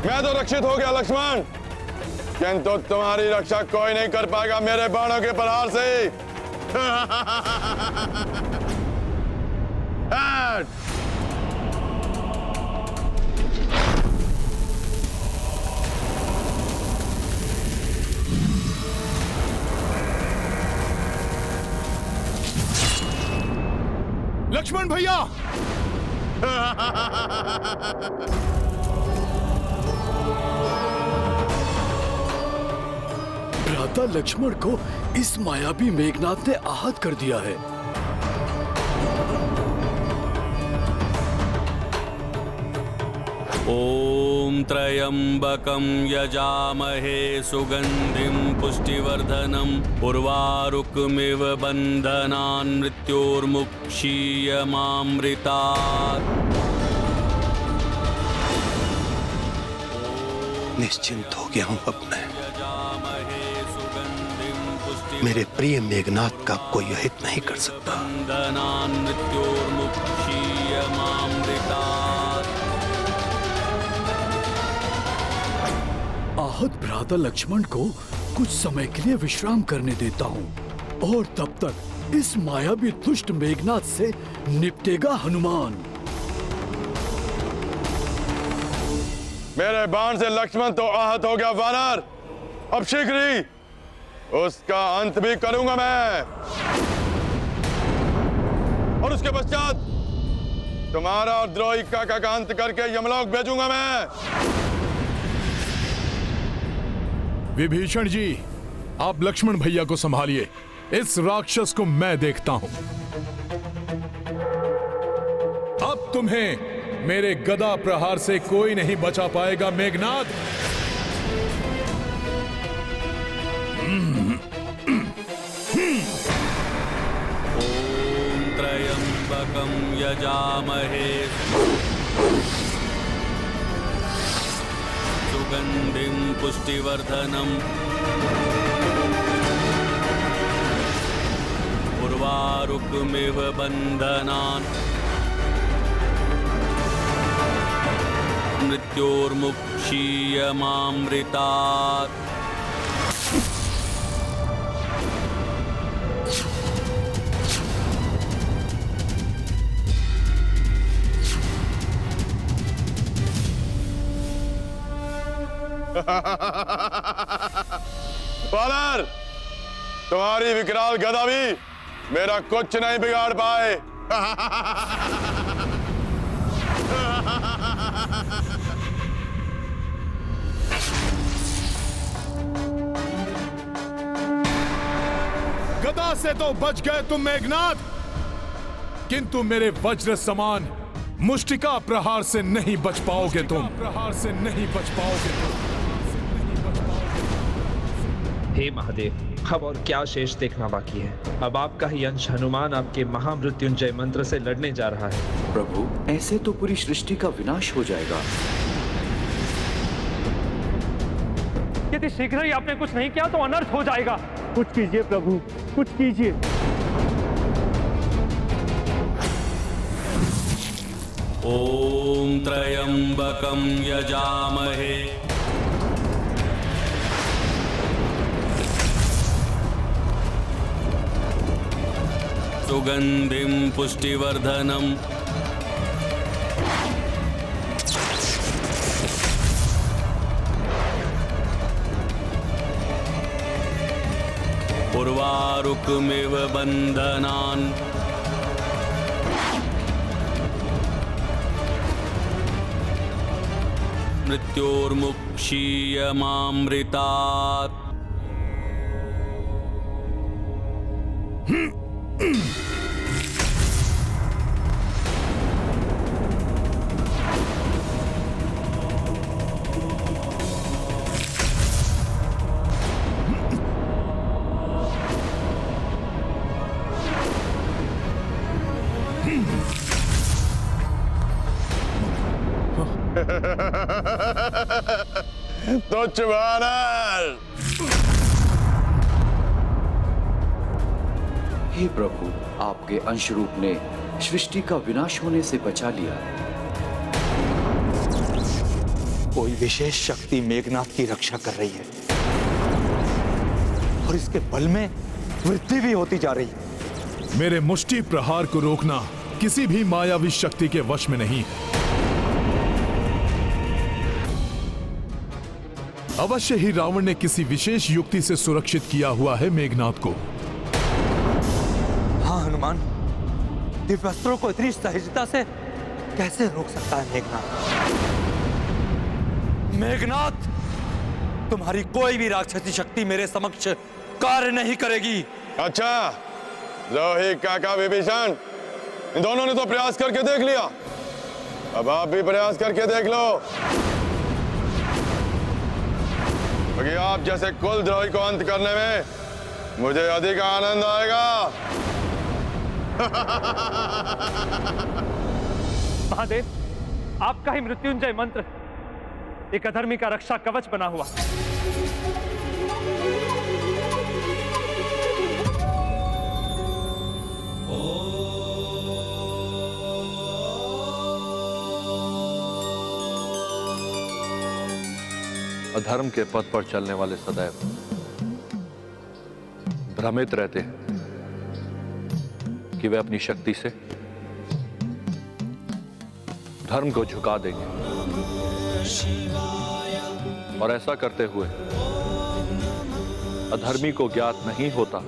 मैं तो रक्षित हो गया लक्ष्मण, किंतु तुम्हारी रक्षा कोई नहीं कर पाएगा मेरे बाणों के प्रहार से। लक्ष्मण भैया! भ्राता लक्ष्मण को इस मायावी मेघनाद ने आहत कर दिया है। ओम त्र्यंबकं यजामहे सुगंधिं पुष्टिवर्धनम् उर्वारुकमिव बन्धनान् मृत्योर्मुक्षीयमामृतात्। निश्चिंत हो गया हूं अब मैं। मेरे प्रिय मेघनाद का कोई हित नहीं कर सकता। आहत भ्राता लक्ष्मण को कुछ समय के लिए विश्राम करने देता हूँ और तब तक इस मायावी दुष्ट मेघनाद से निपटेगा हनुमान। मेरे बाण से लक्ष्मण तो आहत हो गया वानर, अब शीघ्र ही उसका अंत भी करूंगा मैं, और उसके पश्चात तुम्हारा और द्रोही काका का अंत करके यमलोक भेजूंगा मैं। विभीषण जी, आप लक्ष्मण भैया को संभालिए, इस राक्षस को मैं देखता हूं। अब तुम्हें मेरे गदा प्रहार से कोई नहीं बचा पाएगा मेघनाद। ओम त्र्यंबकं यजामहे सुगंधिं पुष्टिवर्धनम् उर्वारुकमिव बन्धनान् मृत्योर्मुक्षीयमामृतात्। वानर, तुम्हारी विकराल गदा भी मेरा कुछ नहीं बिगाड़ पाए। गदा से तो बच गए तुम मेघनाद, किंतु मेरे वज्र समान मुष्टिका प्रहार से नहीं बच पाओगे तुम। प्रहार से नहीं बच पाओगे तुम। हे महादेव, अब और क्या शेष देखना बाकी है। अब आपका ही अंश हनुमान आपके महामृत्युंजय मंत्र से लड़ने जा रहा है। प्रभु, ऐसे तो पूरी सृष्टि का विनाश हो जाएगा। यदि शीघ्र ही आपने कुछ नहीं किया तो अनर्थ हो जाएगा। कुछ कीजिए प्रभु, कुछ कीजिए। ओम त्र्यंबकं यजामहे सुगंधिं पुष्टिवर्धनम् उर्वारुकमिव बन्धनान् मृत्योर्मुक्षीयमामृतात्। तुच्छ वानर! हे प्रभु, आपके अंश रूप ने सृष्टि का विनाश होने से बचा लिया। कोई विशेष शक्ति मेघनाथ की रक्षा कर रही है और इसके बल में वृद्धि भी होती जा रही है। मेरे मुष्टि प्रहार को रोकना किसी भी मायावी शक्ति के वश में नहीं है। अवश्य ही रावण ने किसी विशेष युक्ति से सुरक्षित किया हुआ है मेघनाथ को। हाँ हनुमान, दिव्यास्त्रों को इतनी सहजता से कैसे रोक सकता है मेघनाथ? मेघनाथ, तुम्हारी कोई भी राक्षसी शक्ति मेरे समक्ष कार्य नहीं करेगी। अच्छा, रोही काका विभीषण, इन दोनों ने तो प्रयास करके देख लिया, अब आप भी प्रयास करके देख लो। क्योंकि आप जैसे कुलद्रोही को अंत करने में मुझे अधिक आनंद आएगा। महादेव, आपका ही मृत्युंजय मंत्र एक अधर्मी का रक्षा कवच बना हुआ। अधर्म के पथ पर चलने वाले सदैव भ्रमित रहते हैं कि वे अपनी शक्ति से धर्म को झुका देंगे, और ऐसा करते हुए अधर्मी को ज्ञात नहीं होता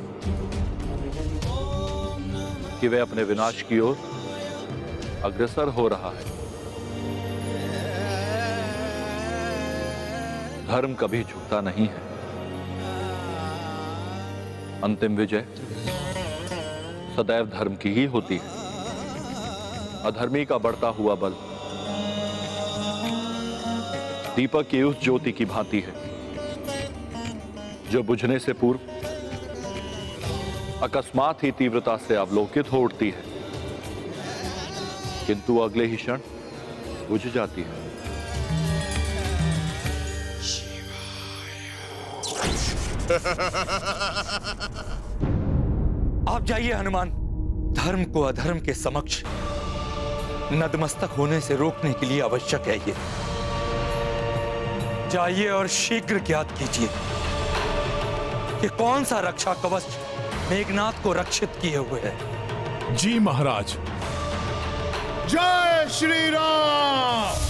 कि वे अपने विनाश की ओर अग्रसर हो रहा है। धर्म कभी झुकता नहीं है। अंतिम विजय सदैव धर्म की ही होती है। अधर्मी का बढ़ता हुआ बल दीपक की उस ज्योति की भांति है जो बुझने से पूर्व अकस्मात ही तीव्रता से अवलोकित हो उठती है, किंतु अगले ही क्षण बुझ जाती है। आप जाइए हनुमान, धर्म को अधर्म के समक्ष नतमस्तक होने से रोकने के लिए आवश्यक है ये। जाइए और शीघ्र ज्ञात कीजिए कि कौन सा रक्षा कवच मेघनाथ को रक्षित किए हुए है। जी महाराज। जय श्री राम।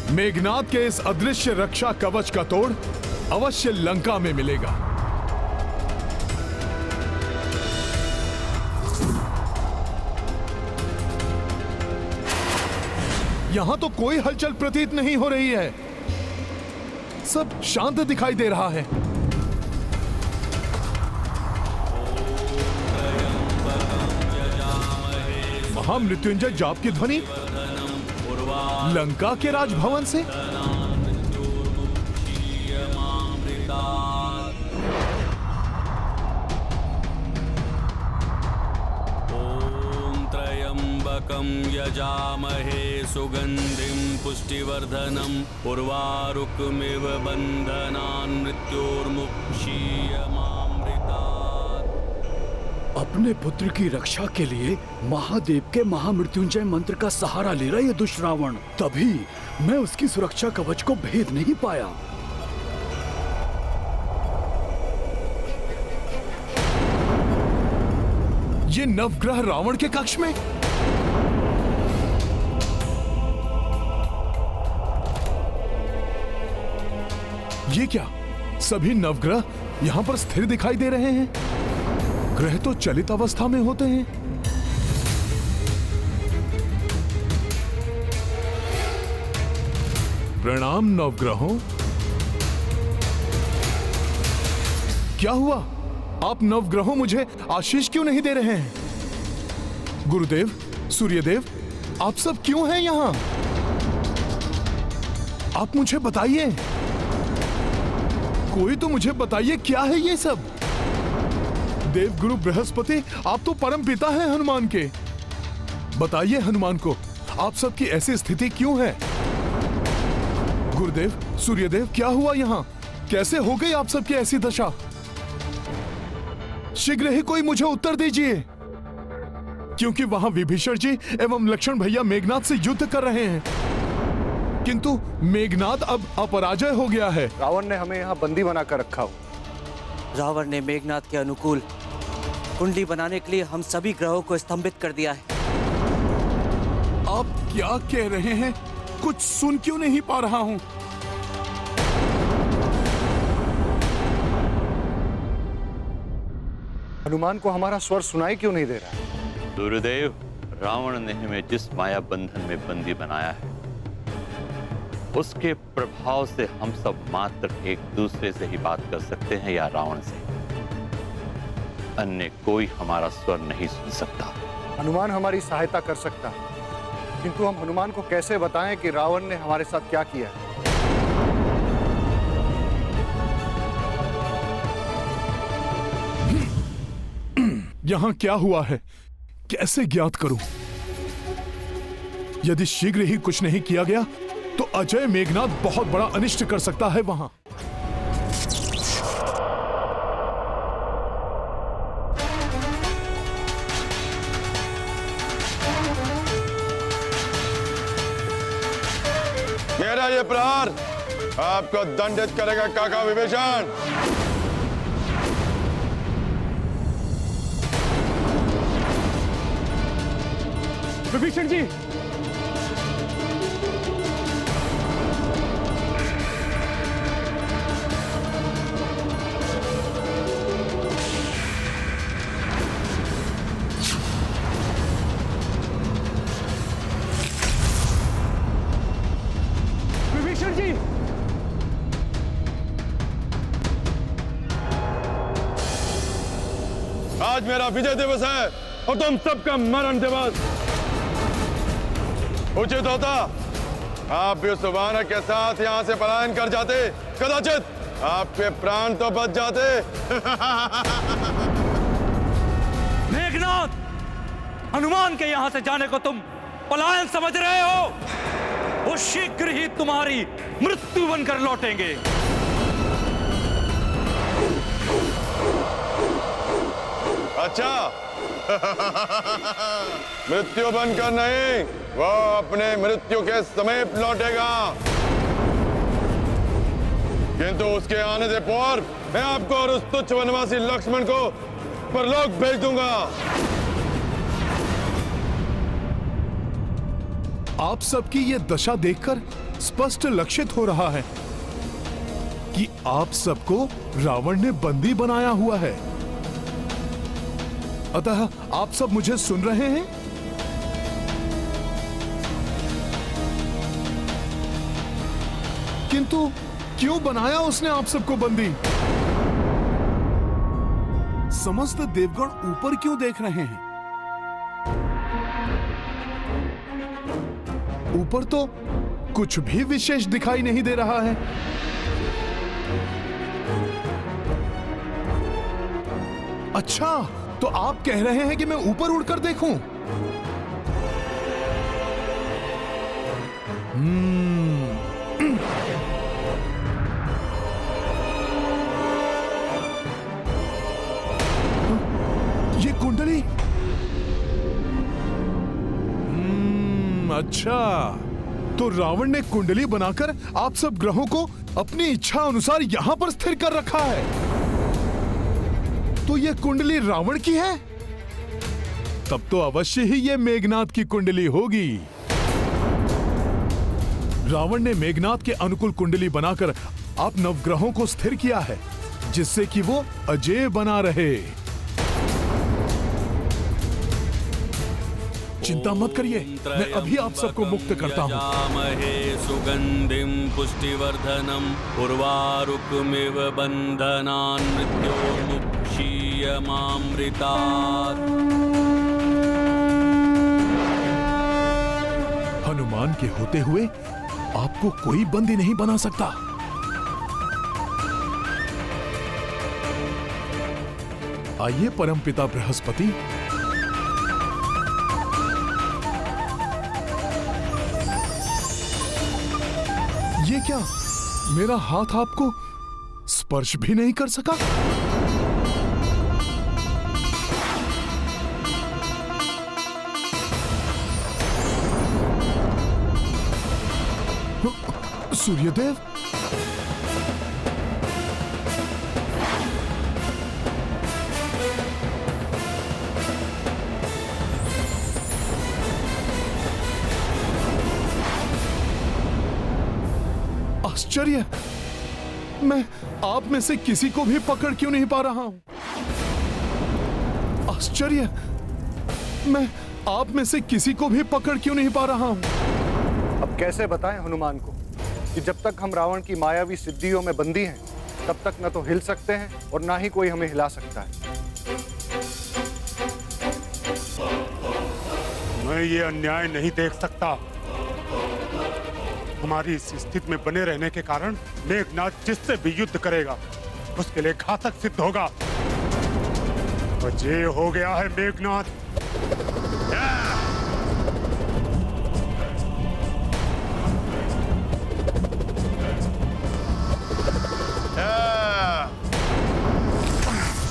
मेघनाथ के इस अदृश्य रक्षा कवच का तोड़ अवश्य लंका में मिलेगा। यहां तो कोई हलचल प्रतीत नहीं हो रही है, सब शांत दिखाई दे रहा है। महामृत्युंजय जाप की ध्वनि लंका के राजभवन से। ओम त्र्यंबकं यजामहे सुगंधिं पुष्टिवर्धनम् उर्वारुकमिव बन्धनान् मृत्योर्मुक्षीयमामृतात्। अपने पुत्र की रक्षा के लिए महादेव के महामृत्युंजय मंत्र का सहारा ले रहा है दुष्ट रावण, तभी मैं उसकी सुरक्षा कवच को भेद नहीं पाया। ये नवग्रह रावण के कक्ष में? ये क्या सभी नवग्रह यहां पर स्थिर दिखाई दे रहे हैं? ग्रह तो चलित अवस्था में होते हैं। प्रणाम नवग्रहों। क्या हुआ? आप नवग्रहों मुझे आशीष क्यों नहीं दे रहे हैं? गुरुदेव, सूर्यदेव, आप सब क्यों हैं यहाँ? आप मुझे बताइए, कोई तो मुझे बताइए क्या है ये सब? देवगुरु बृहस्पति, आप तो परम पिता हैं हनुमान के। बताइए हनुमान को, आप सबकी ऐसी स्थिति क्यों है? गुरुदेव, सूर्यदेव, क्या हुआ यहाँ? कैसे हो गई आप सबकी ऐसी दशा? शीघ्र ही कोई मुझे उत्तर दीजिए, क्योंकि वहां विभीषण जी एवं लक्ष्मण भैया मेघनाद से युद्ध कर रहे हैं, किंतु मेघनाद अब अपराजय हो गया है। रावण ने हमें यहाँ बंदी बनाकर रखा हो। रावण ने मेघनाद के अनुकूल कुंडली बनाने के लिए हम सभी ग्रहों को स्तंभित कर दिया है। आप क्या कह रहे हैं? कुछ सुन क्यों नहीं पा रहा हूं? हनुमान को हमारा स्वर सुनाई क्यों नहीं दे रहा? गुरुदेव, रावण ने हमें जिस माया बंधन में बंदी बनाया है, उसके प्रभाव से हम सब मात्र एक दूसरे से ही बात कर सकते हैं या रावण से। अन्य कोई हमारा स्वर नहीं सुन सकता। हनुमान हमारी सहायता कर सकता है, किंतु हम हनुमान को कैसे बताएं कि रावण ने हमारे साथ क्या किया है? यहां क्या हुआ है, कैसे ज्ञात करूं? यदि शीघ्र ही कुछ नहीं किया गया तो अजय मेघनाद बहुत बड़ा अनिष्ट कर सकता है वहां। मेरा ये प्रहार आपको दंडित करेगा काका विभीषण। विभीषण जी, विभीषण जी, आज मेरा विजय दिवस है और तुम सबका मरण दिवस। उचित होता आप भी उस वानर के साथ यहां से पलायन कर जाते, कदाचित आपके प्राण तो बच जाते। मेघनाद, हनुमान के यहां से जाने को तुम पलायन समझ रहे हो? वो शीघ्र ही तुम्हारी मृत्यु बनकर लौटेंगे। अच्छा, मृत्यु बनकर नहीं, वो अपने मृत्यु के समीप लौटेगा, किंतु उसके आने से पूर्व मैं आपको और उस तुच्छ वनवासी लक्ष्मण को परलोक भेज दूंगा। आप सबकी ये दशा देखकर स्पष्ट लक्षित हो रहा है कि आप सबको रावण ने बंदी बनाया हुआ है। अतः आप सब मुझे सुन रहे हैं? किंतु क्यों बनाया उसने आप सबको बंदी? समस्त देवगण ऊपर क्यों देख रहे हैं? ऊपर तो कुछ भी विशेष दिखाई नहीं दे रहा है। अच्छा, तो आप कह रहे हैं कि मैं ऊपर उड़कर देखूं? ये कुंडली। अच्छा, तो रावण ने कुंडली बनाकर आप सब ग्रहों को अपनी इच्छा अनुसार यहां पर स्थिर कर रखा है। तो ये कुंडली रावण की है? तब तो अवश्य ही ये मेघनाद की कुंडली होगी। रावण ने मेघनाद के अनुकूल कुंडली बनाकर आप नवग्रहों को स्थिर किया है, जिससे कि वो अजेय बना रहे। चिंता मत करिए, मैं अभी आप सबको मुक्त करता हूँ। सुगंधिम पुष्टिवर्धनम उर्वारुकमिव बंधनान् मृत्योर्मुक्षीयमामृतात्। हनुमान के होते हुए आपको कोई बंदी नहीं बना सकता। आइए परमपिता बृहस्पति, ये क्या, मेरा हाथ आपको स्पर्श भी नहीं कर सका? सूर्यदेव, आश्चर्य, मैं आप में से किसी को भी पकड़ क्यों नहीं पा रहा हूं? आश्चर्य, मैं आप में से किसी को भी पकड़ क्यों नहीं पा रहा हूं? अब कैसे बताएं हनुमान को कि जब तक हम रावण की मायावी सिद्धियों में बंदी हैं, तब तक न तो हिल सकते हैं और ना ही कोई हमें हिला सकता है। मैं ये अन्याय नहीं देख सकता। हमारी इस स्थिति में बने रहने के कारण मेघनाथ जिससे भी युद्ध करेगा उसके लिए घातक सिद्ध होगा। अजय हो गया है मेघनाथ।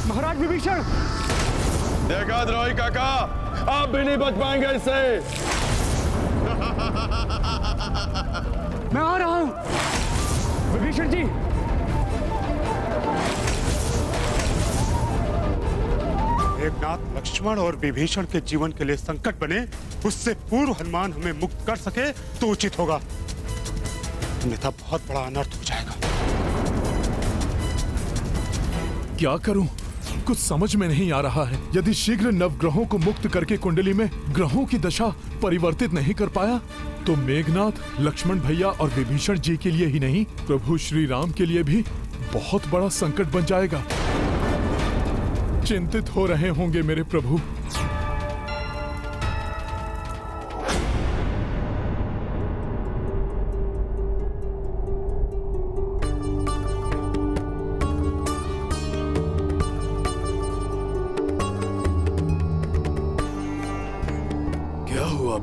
महाराज विभीषण, देखा द्रोही काका, आप भी नहीं बच पाएंगे इससे। मैं आ रहा हूं विभीषण जी। मेघनाथ लक्ष्मण और विभीषण के जीवन के लिए संकट बने, उससे पूर्व हनुमान हमें मुक्त कर सके तो उचित होगा, अन्यथा बहुत बड़ा अनर्थ हो जाएगा। क्या करूं? कुछ समझ में नहीं आ रहा है। यदि शीघ्र नवग्रहों को मुक्त करके कुंडली में ग्रहों की दशा परिवर्तित नहीं कर पाया तो मेघनाथ लक्ष्मण भैया और विभीषण जी के लिए ही नहीं, प्रभु श्री राम के लिए भी बहुत बड़ा संकट बन जाएगा। चिंतित हो रहे होंगे मेरे प्रभु।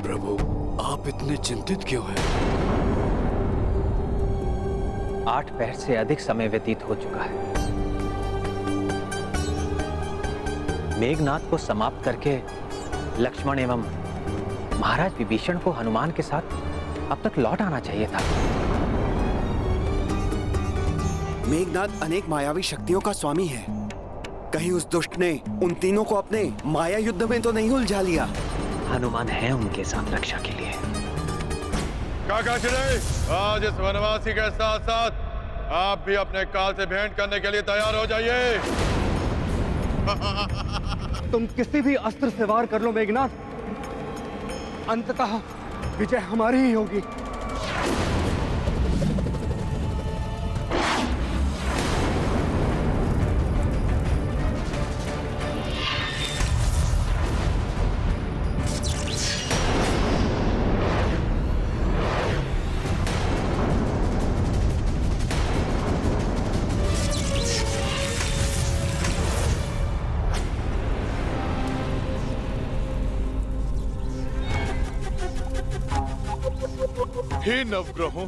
प्रभु, आप इतने चिंतित क्यों हैं? 8 पहर से अधिक समय व्यतीत हो चुका है। मेघनाथ को समाप्त करके लक्ष्मण एवं महाराज विभीषण को हनुमान के साथ अब तक लौट आना चाहिए था। मेघनाथ अनेक मायावी शक्तियों का स्वामी है। कहीं उस दुष्ट ने उन तीनों को अपने माया युद्ध में तो नहीं उलझा लिया? हनुमान है उनके साथ रक्षा के लिए। काका श्री, आज इस वनवासी के साथ साथ आप भी अपने काल से भेंट करने के लिए तैयार हो जाइए। तुम किसी भी अस्त्र से वार कर लो मेघनाथ, अंततः विजय हमारी ही होगी। हे नवग्रहों,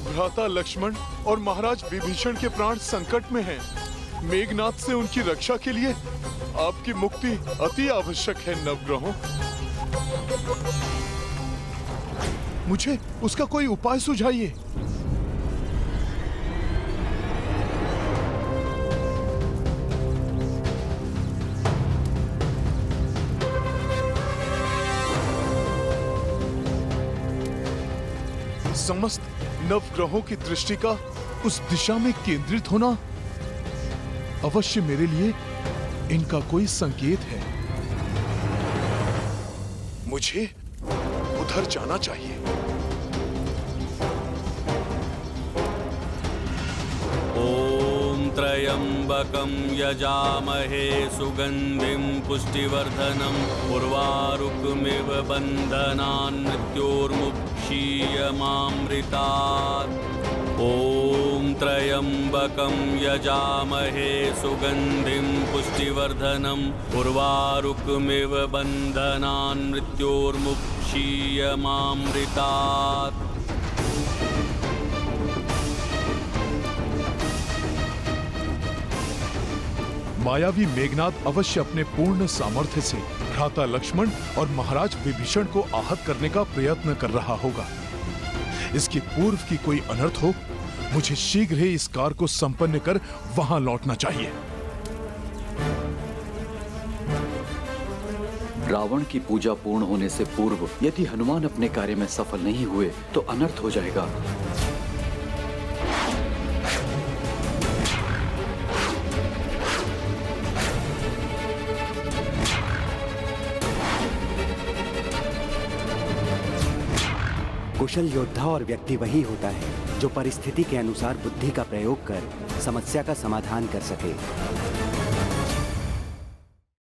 भ्राता लक्ष्मण और महाराज विभीषण के प्राण संकट में हैं। मेघनाथ से उनकी रक्षा के लिए आपकी मुक्ति अति आवश्यक है नवग्रहों। मुझे उसका कोई उपाय सुझाइए। समस्त नवग्रहों की दृष्टि का उस दिशा में केंद्रित होना अवश्य मेरे लिए इनका कोई संकेत है। मुझे उधर जाना चाहिए। ओम त्र्यंबकं यजामहे सुगंधिं पुष्टिवर्धनम् उर्वारुकमिव बन्धनान् मृत्योर्मुक्षीयमामृतात्। ॐ त्र्यंबकं यजामहे सुगंधिं पुष्टिवर्धनम् उर्वारुकमिव बन्धनान् मृत्योर्मुक्षीयमामृतात्। मायावी मेघनाद अवश्य अपने पूर्ण सामर्थ्य से भ्राता लक्ष्मण और महाराज विभीषण को आहत करने का प्रयत्न कर रहा होगा। इसके पूर्व की कोई अनर्थ हो, मुझे शीघ्र ही इस कार्य को संपन्न कर वहां लौटना चाहिए। रावण की पूजा पूर्ण होने से पूर्व यदि हनुमान अपने कार्य में सफल नहीं हुए तो अनर्थ हो जाएगा। कुशल योद्धा और व्यक्ति वही होता है जो परिस्थिति के अनुसार बुद्धि का प्रयोग कर समस्या का समाधान कर सके।